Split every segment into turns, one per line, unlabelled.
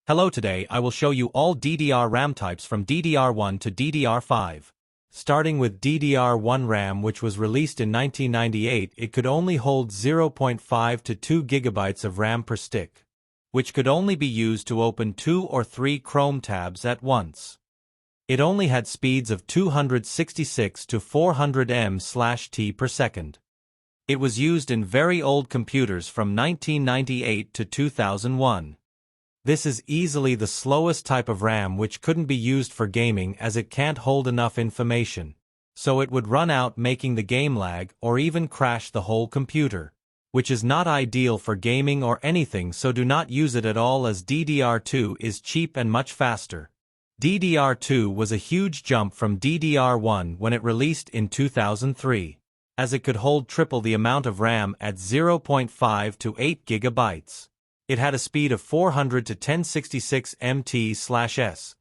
Hello, today I will show you all DDR RAM types from DDR1 to DDR5. Starting with DDR1 RAM, which was released in 1998, it could only hold 0.5 to 2 GB of RAM per stick, which could only be used to open 2 or 3 Chrome tabs at once. It only had speeds of 266 to 400 ms/t per second. It was used in very old computers from 1998 to 2001. This is easily the slowest type of RAM, which couldn't be used for gaming as it can't hold enough information. So it would run out, making the game lag or even crash the whole computer, which is not ideal for gaming or anything, so do not use it at all, as DDR2 is cheap and much faster. DDR2 was a huge jump from DDR1 when it released in 2003, as it could hold triple the amount of RAM at 0.5 to 8 GB. It had a speed of 400 to 1066 ms/s.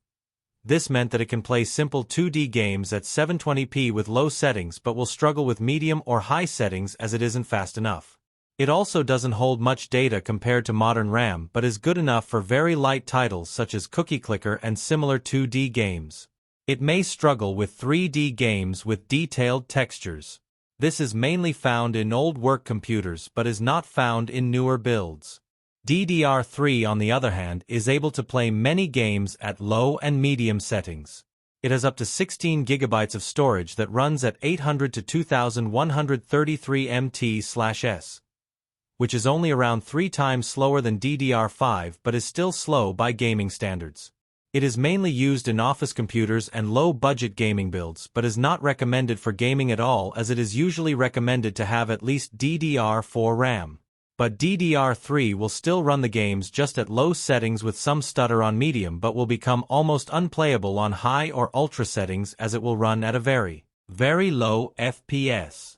This meant that it can play simple 2D games at 720p with low settings, but will struggle with medium or high settings as it isn't fast enough. It also doesn't hold much data compared to modern RAM, but is good enough for very light titles such as Cookie Clicker and similar 2D games. It may struggle with 3D games with detailed textures. This is mainly found in old work computers but is not found in newer builds. DDR3, on the other hand, is able to play many games at low and medium settings. It has up to 16 GB of storage that runs at 800 to 2133 ms/s, which is only around 3 times slower than DDR5 but is still slow by gaming standards. It is mainly used in office computers and low-budget gaming builds, but is not recommended for gaming at all, as it is usually recommended to have at least DDR4 RAM. But DDR3 will still run the games just at low settings with some stutter on medium, but will become almost unplayable on high or ultra settings, as it will run at a very, very low FPS.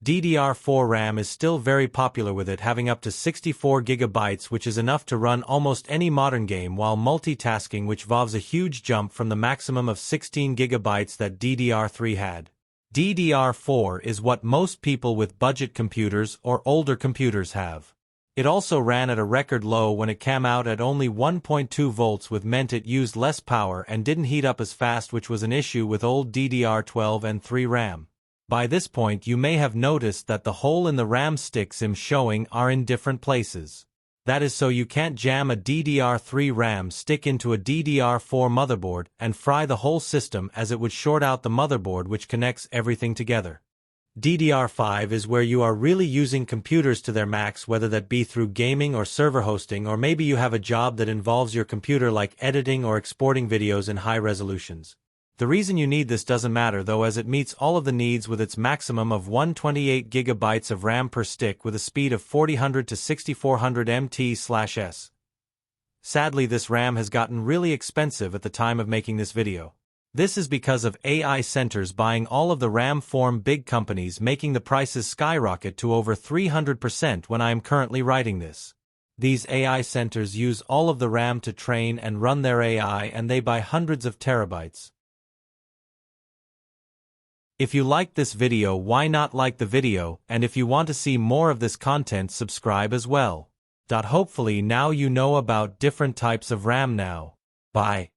DDR4 RAM is still very popular, with it having up to 64 GB, which is enough to run almost any modern game while multitasking, which involves a huge jump from the maximum of 16 GB that DDR3 had. DDR4 is what most people with budget computers or older computers have. It also ran at a record low when it came out at only 1.2 volts, which meant it used less power and didn't heat up as fast, which was an issue with old DDR12 and 3 RAM. By this point you may have noticed that the hole in the RAM sticks I'm showing are in different places. That is so you can't jam a DDR3 RAM stick into a DDR4 motherboard and fry the whole system, as it would short out the motherboard which connects everything together. DDR5 is where you are really using computers to their max, whether that be through gaming or server hosting, or maybe you have a job that involves your computer like editing or exporting videos in high resolutions. The reason you need this doesn't matter though, as it meets all of the needs with its maximum of 128 GB of RAM per stick with a speed of 400 to 6400 ms/s. Sadly, this RAM has gotten really expensive at the time of making this video. This is because of AI centers buying all of the RAM from big companies, making the prices skyrocket to over 300% when I am currently writing this. These AI centers use all of the RAM to train and run their AI, and they buy hundreds of terabytes. If you liked this video, why not like the video, and if you want to see more of this content, subscribe as well. Hopefully now you know about different types of RAM now. Bye.